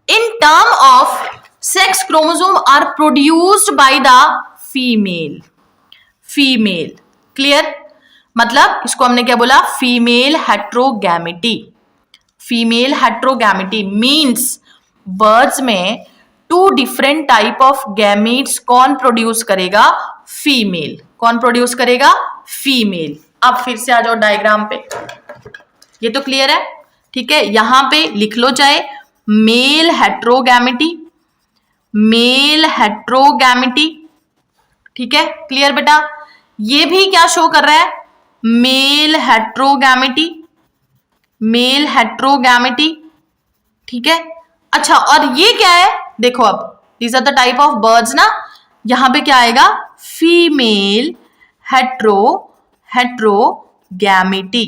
In term of sex chromosome are produced by the female. Female. Clear? मतलब इसको हमने क्या बोला? Female heterogamity. Female heterogamity means birds में two different type of gametes कौन produce करेगा? Female. कौन produce करेगा? Female. अब फिर से आ जाओ डायग्राम पे. ये तो क्लियर है? ठीक है. यहां पे लिख लो चाहे मेल हेट्रोगैमिटी, मेल हेट्रोगैमिटी. ठीक है. क्लियर बेटा? ये भी क्या शो कर रहा है? Male heterogamety, male heterogamety. ठीक है. अच्छा, और ये क्या है? देखो अब these are the type of birds ना. यहां पे क्या आएगा? Female heterogamety.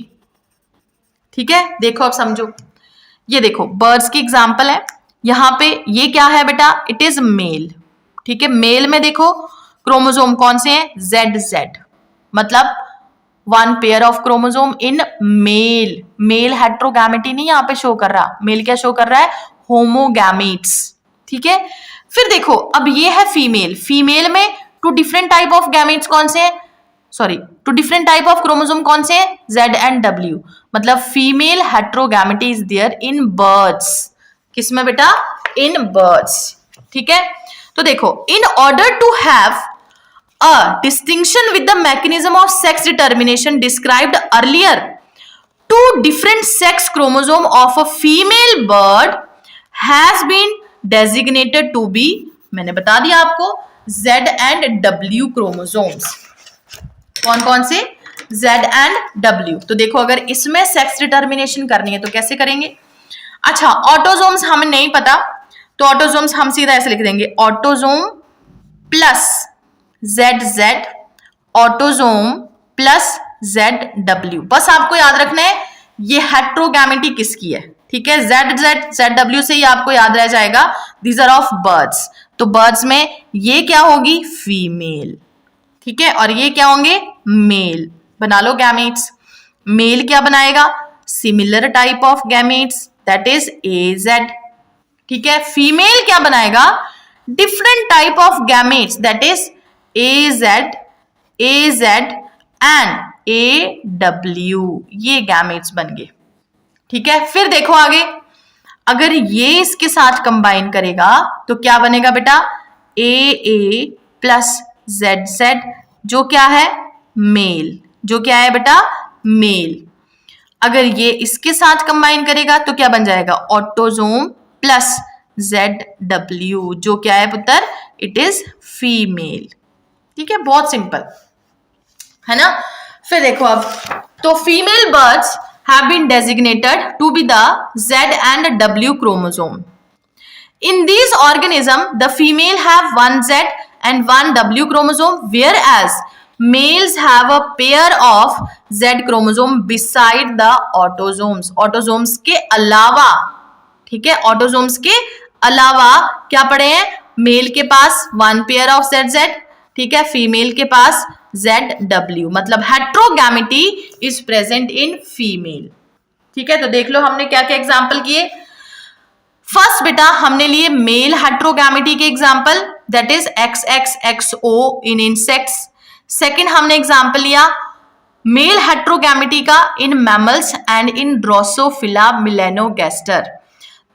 ठीक है. देखो अब समझो. ये देखो बर्ड्स की एग्जाम्पल है. यहां पे ये क्या है बेटा? It is male. ठीक है. मेल में देखो क्रोमोसोम कौन से हैं? ZZ. मतलब one pair of chromosome in male. Male heterogamety नहीं यहां पे शो कर रहा. मेल क्या शो कर रहा है? होमोगैमेट्स. ठीक है. फिर देखो अब ये है फीमेल. फीमेल में two different type of gametes कौन से हैं? Sorry, two different type of chromosome कौन से हैं? Z and W. मतलब female heterogamety is there in birds. किसमें बेटा? In birds. ठीक है. तो देखो, in order to have a distinction with the mechanism of sex determination described earlier, two different sex chromosome of a female bird has been designated to be, मैंने बता दिया आपको, Z एंड W क्रोमोसोम्स. कौन कौन से? Z and W. तो देखो अगर इसमें सेक्स डिटर्मिनेशन करनी है तो कैसे करेंगे? अच्छा, ऑटोसोम्स हमें नहीं पता, तो ऑटोजोम्स हम सीधा ऐसे लिख देंगे, autosome plus ZZ, autosome plus ZW। बस आपको याद रखना है ये हेट्रोगैमेटी किसकी है, ठीक है। ZW से ही आपको याद रह जाएगा, दीज आर ऑफ बर्ड्स। तो बर्ड्स में ये क्या होगी, फीमेल, ठीक है, और ये क्या होंगे, मेल। बना लो गैमेट्स। मेल क्या बनाएगा, similar type of gametes, that is AZ, ठीक है। फीमेल क्या बनाएगा, different type of gametes, that is AZ and AW, ये गैमेट्स बन गए, ठीक है। फिर देखो आगे, अगर ये इसके साथ कंबाइन करेगा तो क्या बनेगा बेटा, AA प्लस ZZ, जो क्या है, मेल, जो क्या है बेटा, मेल। अगर ये इसके साथ कंबाइन करेगा तो क्या बन जाएगा, ऑटोजोम प्लस ZW, जो क्या है पुत्र, इट इज फीमेल, ठीक है। बहुत सिंपल है ना। फिर देखो अब, तो female birds have been designated to be the Z and W chromosome. In these organisms, the female have one Z and one W chromosome, whereas males have a pair of Z chromosome beside the autosomes. Autosomes के अलावा, ठीक है, autosomes के अलावा क्या पड़े हैं, mail के पास one pair of ZZ, ठीक है, फीमेल के पास ZW, मतलब हेट्रोगैमेटी इज प्रेजेंट इन फीमेल, ठीक है। तो देख लो हमने क्या क्या एग्जांपल किए। फर्स्ट बेटा हमने लिए मेल हेट्रोगैमेटी के example, that is XXXO in insects. Second हमने एग्जांपल लिया मेल हेट्रोगैमेटी का in mammals and in Drosophila melanogaster.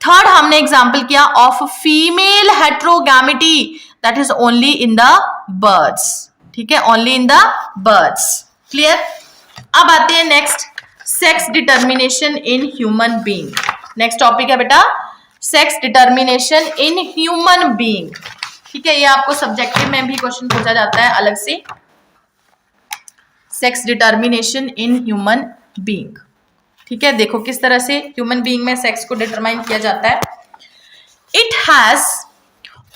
Third हमने एग्जांपल किया of female heterogamety, that is only in the birds, ठीक है, only in the birds. Clear. अब आते हैं next, sex determination in human being. Next topic है बेटा sex determination in human being, ठीक है। ये आपको सब्जेक्टिव में भी क्वेश्चन पूछा जाता है अलग से, sex determination in human being, ठीक है। देखो किस तरह से ह्यूमन बीइंग में सेक्स को डिटरमाइन किया जाता है। It has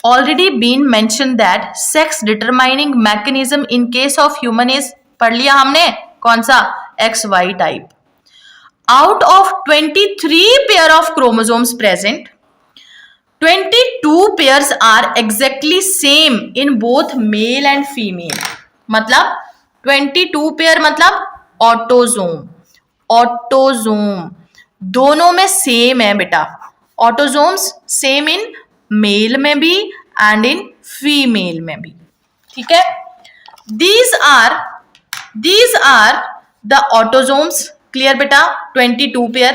already been mentioned that sex determining mechanism in case of human is, पढ़ लिया हमने, कौन सा, XY type. Out of 23 pair of chromosomes present, 22 pairs are exactly same in both male and female. मतलब 22 pair मतलब autosome, autosome दोनों में same है बेटा, ऑटोजोम्स सेम इन मेल में भी एंड इन फीमेल में भी, ठीक है। These are the autosomes, clear बेटा, 22 pair.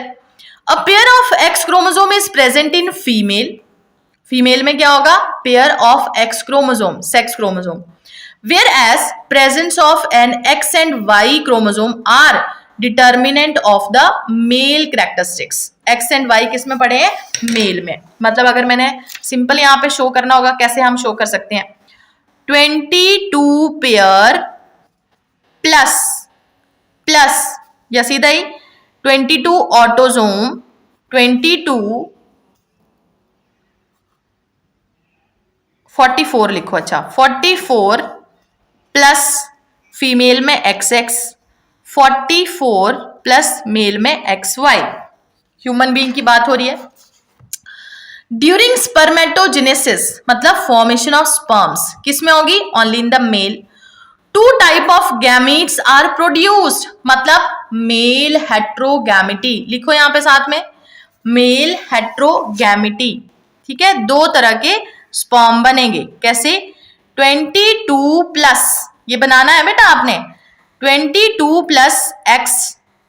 A pair of X chromosome is present in female, female में क्या होगा, pair of X chromosome, sex chromosome, whereas presence of an X and Y chromosome are determinant of the male characteristics. X and Y किस में पढ़े हैं, mail में। मतलब अगर मैंने सिंपल यहाँ पे शो करना होगा, कैसे हम शो कर सकते हैं, 22 पेयर प्लस प्लस या सीधा ही 22 ऑटोजोम, 22 44 लिखो, अच्छा 44 प्लस फीमेल में XX, 44 प्लस मेल में XY। ह्यूमन बीइंग की बात हो रही है। ड्यूरिंग स्पर्मेटोजेनेसिस मतलब फॉर्मेशन ऑफ स्पर्म्स किस में होगी, only in the male. 2 type of gametes are produced मतलब मेल हेट्रोगैमेटी, लिखो यहां पे साथ में मेल हेट्रोगैमेटी, ठीक है। 2 तरह के स्पर्म बनेंगे, कैसे, 22 प्लस, ये बनाना है बेटा आपने, 22 प्लस X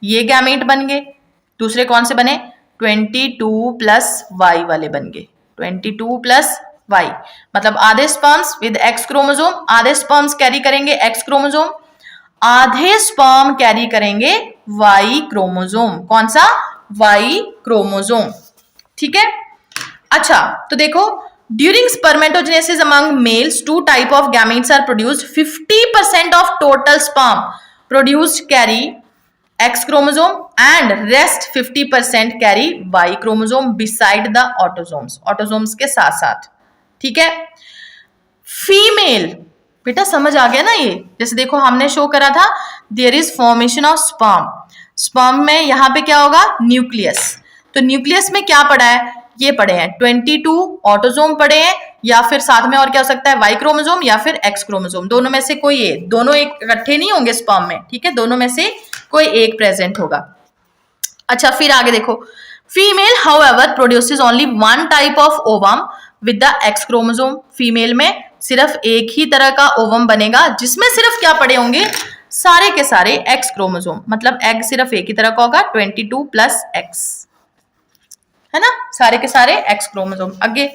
ये गैमेट बन गए। दूसरे कौन से बने, 22 प्लस Y वाले बन गए, 22 प्लस Y मतलब आधे स्पर्म्स विद X क्रोमोसोम, आधे स्पर्म्स कैरी करेंगे X क्रोमोसोम, आधे स्पर्म कैरी करेंगे Y क्रोमोसोम, कौन सा, Y क्रोमोसोम, ठीक है। अच्छा तो देखो, during spermatogenesis among males 2 type of gametes are produced, 50% of total sperm produced carry X chromosome and rest 50% carry Y chromosome beside the autosomes, autosomes के साथ साथ, ठीक है। फीमेल, बेटा समझ आ गया ना ये, जैसे देखो हमने शो करा था there is formation of sperm, sperm में यहाँ पे क्या होगा न्यूक्लियस, तो न्यूक्लियस में क्या पड़ा है, ये पड़े हैं 22 ऑटोजोम पड़े हैं, या फिर साथ में और क्या हो सकता है वाई क्रोमोजोम या फिर एक्स क्रोमोजोम, दोनों में से कोई एक, दोनों एक इकट्ठे नहीं होंगे स्पर्म में, ठीक है, दोनों में से कोई एक प्रेजेंट होगा। अच्छा फिर आगे देखो, female however produces only one type of ovum with the x chromosome, female में सिर्फ एक ही तरह का ओवम बनेगा जिसमें सिर्फ क्या पड़े होंगे, सारे के सारे एक्स क्रोमोजोम, मतलब एग सिर्फ एक ही तरह का होगा 22 प्लस एक्स, है ना, सारे के सारे एक्स क्रोमोजोम। आगे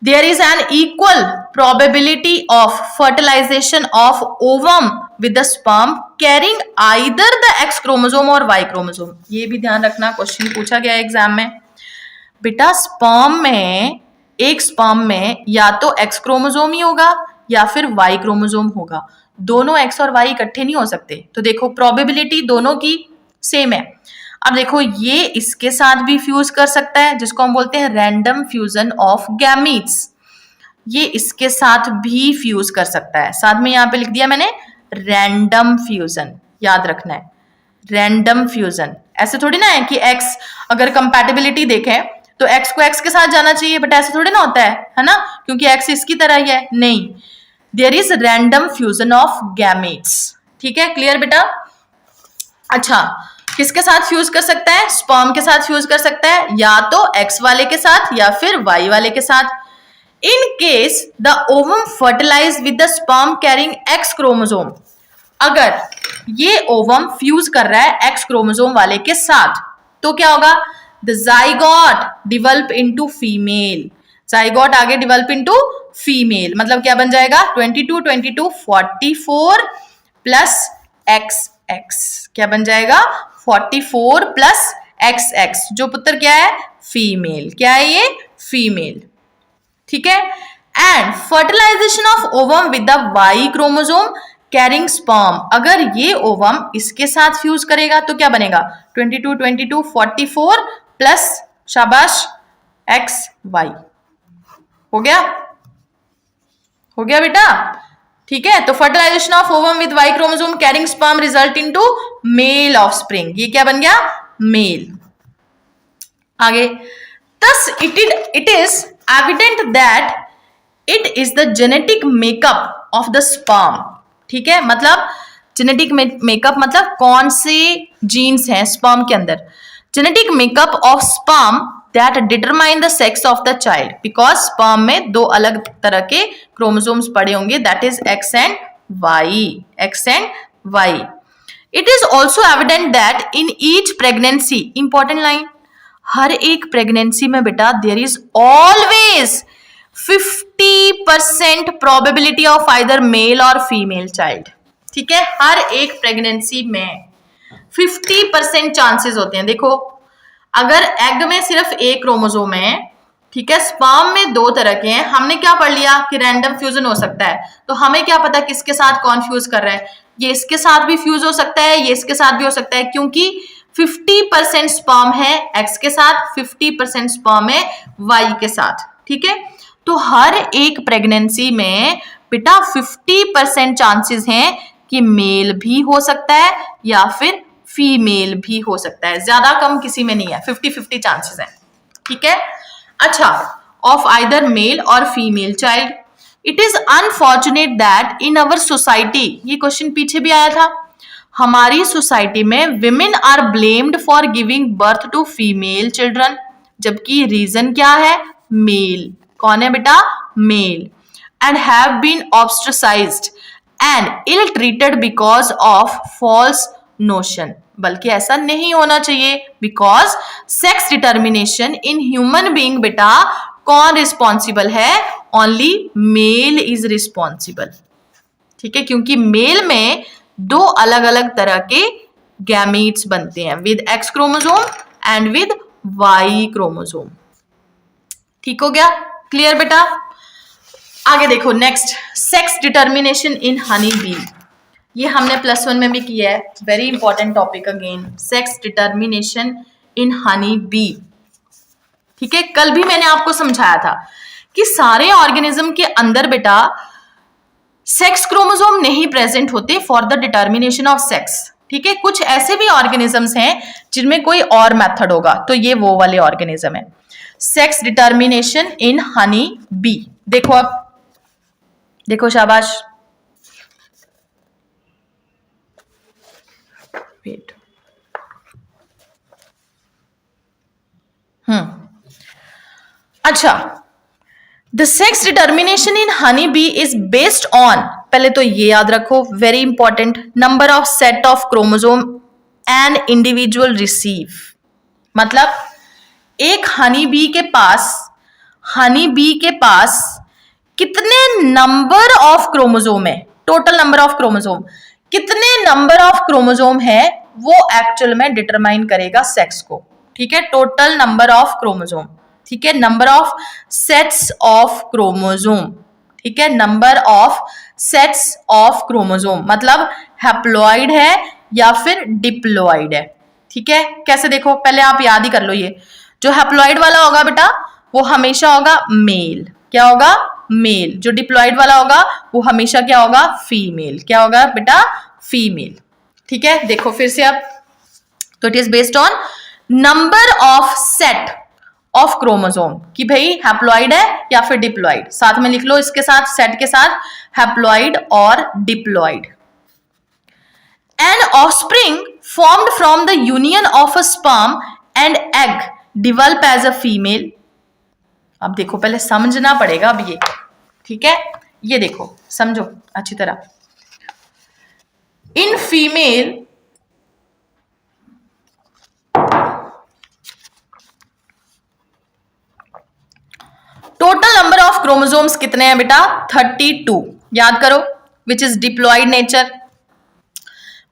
there is an equal probability of fertilization of ovum with the sperm carrying either the X chromosome or Y chromosome, ये भी ध्यान रखना, क्वेश्चन पूछा गया एग्जाम में। बेटा स्पर्म में, एक स्पर्म में या तो X क्रोमोजोम ही होगा या फिर Y क्रोमोजोम होगा, दोनों X और Y इकट्ठे नहीं हो सकते, तो देखो प्रोबेबिलिटी दोनों की सेम है। अब देखो ये इसके साथ भी फ्यूज कर सकता है जिसको हम बोलते हैं रैंडम फ्यूजन ऑफ गैमीट्स, ये इसके साथ भी फ्यूज कर सकता है, साथ में यहाँ पे लिख दिया मैंने रैंडम फ्यूजन, याद रखना है रैंडम फ्यूजन, ऐसे थोड़ी ना है कि एक्स अगर कंपैटिबिलिटी देखें तो एक्स को एक्स के साथ जाना चाहिए, बट ऐसे थोड़ी ना होता है ना, क्योंकि एक्स इसकी तरह ही है, नहीं, there is random fusion of gametes, ठीक है, क्लियर बेटा। अच्छा किसके साथ फ्यूज कर सकता है, स्पर्म के साथ फ्यूज कर सकता है, या तो एक्स वाले के साथ या फिर वाई वाले के साथ। In case the ovum fertilize with the sperm carrying X chromosome, अगर ये ओवम फ्यूज कर रहा है एक्स क्रोमोजोम वाले के साथ तो क्या होगा, the zygote develop into female, zygote आगे डिवेल्प इनटू फीमेल, मतलब क्या बन जाएगा 22 22 44 प्लस एक्स एक्स, क्या बन जाएगा 44 प्लस एक्स एक्स, जो पुत्र क्या है फीमेल, क्या है ये फीमेल, ठीक है। And fertilization of ovum with the Y chromosome carrying sperm, अगर ये ओवम इसके साथ फ्यूज करेगा तो क्या बनेगा 22 22 44 प्लस शाबाश एक्स वाई, हो गया बेटा, ठीक है। तो fertilization of ovum with Y chromosome carrying sperm result into male offspring, ये क्या बन गया मेल। आगे thus it is evident that it is the genetic makeup of the sperm, ठीक है, मतलब जेनेटिक मेकअप मतलब कौन से जीन्स हैं स्पर्म के अंदर, genetic makeup of sperm that determine the sex of the child, because sperm में दो अलग तरह के क्रोमोसोम्स पड़े होंगे, that is X and Y. It is also evident that in each pregnancy, important line, हर एक प्रेगनेंसी में बेटा there is always 50% probability of either male or female child, ठीक है, हर एक प्रेगनेंसी में 50% चांसेस होते हैं। देखो अगर एग में सिर्फ एक क्रोमोसोम है, ठीक है, स्पर्म में दो तरह के हैं, हमने क्या पढ़ लिया कि रैंडम फ्यूजन हो सकता है, तो हमें क्या पता किसके साथ कौन फ्यूज कर रहा है, ये इसके साथ भी फ्यूज हो सकता है, ये इसके साथ भी हो सकता है, क्योंकि 50% स्पर्म है एक्स के साथ, 50% स्पर्म है वाई के साथ, ठीक है। तो हर एक प्रेगनेंसी में बेटा 50% चांसेस हैं कि मेल भी हो सकता है या फिर फीमेल भी हो सकता है, ज्यादा कम किसी में नहीं है, 50-50 चांसेस हैं, ठीक है। अच्छा, ऑफ आइदर मेल और female child, it is unfortunate that in our society, ये क्वेश्चन पीछे भी आया था, हमारी सोसाइटी में women are blamed for giving birth to female children, जबकि रीजन क्या है मेल, कौन है बेटा male, and have been ostracised and ill treated because of false notion, बल्कि ऐसा नहीं होना चाहिए, because sex determination in human being बेटा कौन रिस्पॉन्सिबल है, ओनली मेल इज रिस्पॉन्सिबल, ठीक है, क्योंकि मेल में दो अलग अलग तरह के गैमीट्स बनते हैं, with X chromosome and with Y chromosome, ठीक हो गया, क्लियर बेटा। आगे देखो next, sex determination in honey bee, ये हमने +1 में भी किया है, very important topic again, sex determination in honey bee. ठीक है, कल भी मैंने आपको समझाया था कि सारे ऑर्गेनिज्म के अंदर बेटा सेक्स क्रोमोसोम नहीं प्रेजेंट होते for the determination of sex. ठीक है, कुछ ऐसे भी ऑर्गेनिजम्स हैं जिनमें कोई और मेथड होगा, तो ये वो वाले ऑर्गेनिज्म है। Sex determination in honey B, देखो अब, देखो शाबाश, वेट, अच्छा, the sex determination in honey B is based on, पहले तो ये याद रखो, very important, number of set of chromosome an individual receive. मतलब एक हनी बी के पास कितने नंबर ऑफ क्रोमोसोम है, टोटल नंबर ऑफ क्रोमोसोम, कितने नंबर ऑफ क्रोमोसोम है वो एक्चुअल में डिटरमाइन करेगा सेक्स को। ठीक है, टोटल नंबर ऑफ क्रोमोसोम, ठीक है, number of sets of chromosome, ठीक है, number of sets of chromosome, मतलब हैप्लॉइड है या फिर डिप्लॉइड है। ठीक है, कैसे देखो, पहले आप याद ही कर लो, ये जो हैप्लॉइड वाला होगा बेटा वो हमेशा होगा मेल, क्या होगा, मेल। जो डिप्लॉइड वाला होगा वो हमेशा क्या होगा, फीमेल, क्या होगा बेटा, फीमेल। ठीक है, देखो फिर से अब, तो it is based on number of set of chromosome, कि भाई हैप्लॉइड है या फिर डिप्लॉइड, साथ में लिख लो इसके साथ, सेट के साथ, हैप्लॉइड और diploid. An offspring formed from the union of a sperm and egg develop as a female. अब देखो, पहले समझना पड़ेगा अब ये, ठीक है, ये देखो समझो अच्छी तरह। In female total number of chromosomes कितने हैं बेटा, 32, याद करो, which is diploid nature.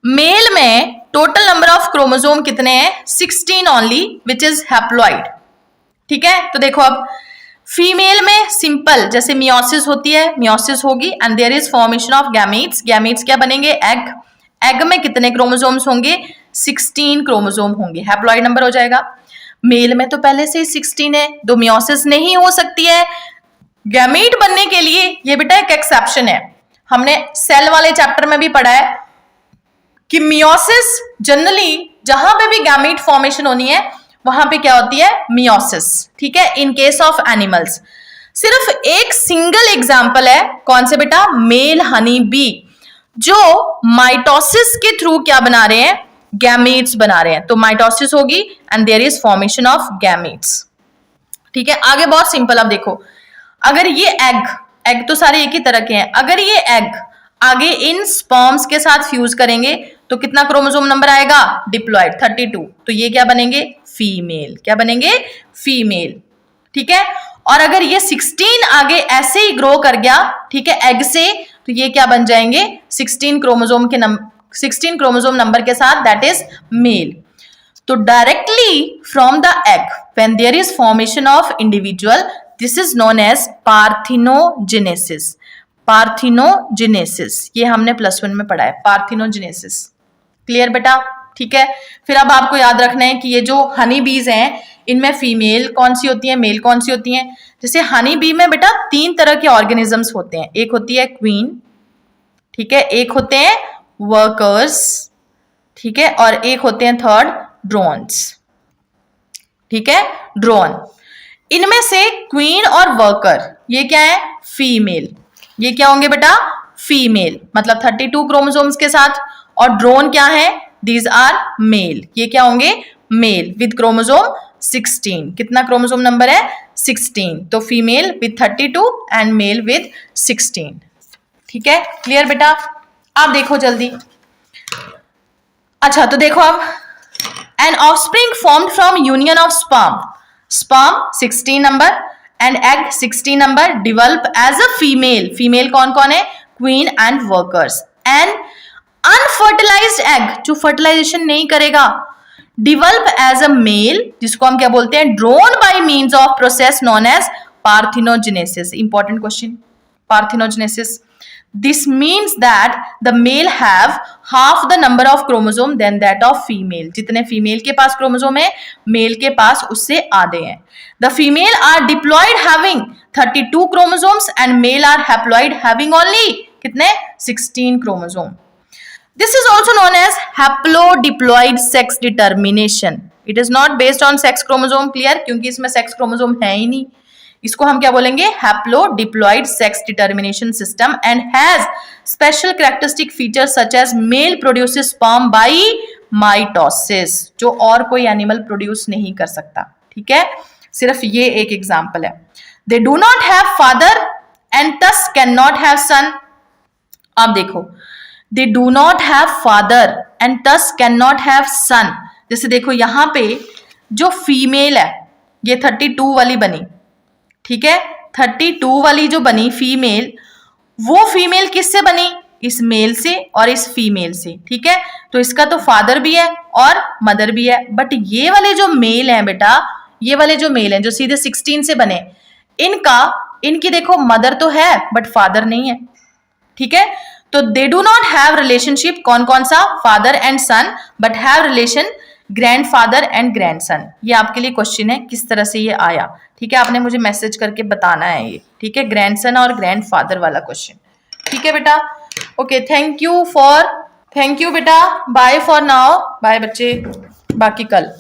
Male में टोटल नंबर ऑफ क्रोमोसोम कितने हैं, 16 ओनली, विच इज हैप्लॉइड। ठीक है, तो देखो अब फीमेल में सिंपल, जैसे मियोसिस होती है, मियोसिस होगी and there is formation of gametes, gametes क्या बनेंगे, एग, एग में कितने क्रोमोसोम्स होंगे, 16 क्रोमोसोम होंगे, हैप्लॉइड नंबर हो जाएगा। मेल में तो पहले से ही 16 है, तो मियोसिस नहीं हो सकती है। गैमीट बनने के लिए ये बेटा एक एक्सेप्शन है, हमने सेल वाले चैप्टर में भी पढ़ा है कि मियोसिस जनरली जहां पे भी गैमीट फॉर्मेशन होनी है वहां पे क्या होती है, मियोसिस। ठीक है, इन केस ऑफ एनिमल्स सिर्फ एक सिंगल एग्जांपल है, कौन से बेटा, मेल हनी बी, जो माइटोसिस के थ्रू क्या बना रहे हैं, गैमीट्स बना रहे हैं। तो माइटोसिस होगी and there is formation of gametes. ठीक है, आगे बहुत सिंपल, अब देखो, अगर ये एग, एग तो सारे एक ही तरह के हैं, अगर ये एग आगे इन स्पर्म्स के साथ फ्यूज करेंगे तो कितना क्रोमोसोम नंबर आएगा, डिप्लॉइड 32, तो ये क्या बनेंगे, फीमेल, क्या बनेंगे, फीमेल। ठीक है, और अगर ये 16 आगे ऐसे ही ग्रो कर गया, ठीक है, एग से, तो ये क्या बन जाएंगे, 16 क्रोमोसोम के 16 क्रोमोसोम नंबर के साथ, दैट इज मेल। तो directly from the egg when there is formation of individual, this is known as parthenogenesis, parthenogenesis, ये हमने +1 में पढ़ा है, पार्थिनोजेनेसिस। क्लियर बेटा, ठीक है। फिर अब आपको याद रखना है कि ये जो हनी बीज हैं इनमें फीमेल कौन सी होती है, मेल कौन सी होती हैं। जैसे हनी बी में बेटा 3 तरह के ऑर्गेनिजम्स होते हैं, एक होती है क्वीन, ठीक है, एक होते हैं वर्कर्स, ठीक है, और एक होते हैं थर्ड ड्रोन्स, ठीक है, ड्रोन। इनमें से क्वीन और वर्कर ये क्या है, फीमेल, ये क्या होंगे बेटा, फीमेल, मतलब 32 क्रोमोसोम्स के साथ। और ड्रोन क्या है, दीज आर मेल, ये क्या होंगे, मेल विद क्रोमोसोम 16, कितना क्रोमोसोम नंबर है, 16, तो female with 32 and mail with 16। ठीक है, क्लियर बेटा। आप देखो जल्दी, अच्छा तो देखो अब, an offspring formed from union of sperm, sperm 16 number and egg 16 number, develop as a female, female कौन कौन है, queen and workers. And unfertilized egg, जो फर्टिलाइजेशन नहीं करेगा, डिवेल्प एज अ मेल, जिसको हम क्या बोलते हैं, drone by means of process known as parthenogenesis. Important question, parthenogenesis. This means that the male have half the number of chromosome than that of female. जितने female के पास क्रोमोसोम है, mail के पास उससे आधे हैं। The female are diploid having 32 chromosomes and male are haploid having only कितने 16 chromosome. This is also known as haplodiploid sex determination. It is not based on sex chromosome, clear, क्योंकि इसमें sex chromosome है ही नहीं। इसको हम क्या बोलेंगे, haplodiploid sex determination system and has special characteristic features such as male produces sperm by mitosis, जो और कोई एनिमल प्रोड्यूस नहीं कर सकता। ठीक है, सिर्फ ये एक एग्जांपल है। They do not have father and thus can not have son. अब देखो, they do not have father and thus can not have son. जैसे देखो यहां पे जो फीमेल है, ये 32 वाली बनी, ठीक है, 32 वाली जो बनी फीमेल, वो फीमेल किससे बनी, इस मेल से और इस फीमेल से। ठीक है, तो इसका तो फादर भी है और मदर भी है। बट ये वाले जो मेल हैं बेटा, ये वाले जो मेल हैं जो सीधे 16 से बने, इनकी देखो मदर तो है बट फादर नहीं है। ठीक है, तो they do not have relationship, कौन कौन सा, father and son, but have relation grandfather and grandson. ये आपके लिए क्वेश्चन है, किस तरह से ये आया। ठीक है, आपने मुझे मैसेज करके बताना है ये। ठीक है, ग्रैंडसन और ग्रैंडफादर वाला क्वेश्चन। ठीक है बेटा, ओके, थैंक यू बेटा, बाय फॉर नाउ, बाय बच्चे, बाकी कल।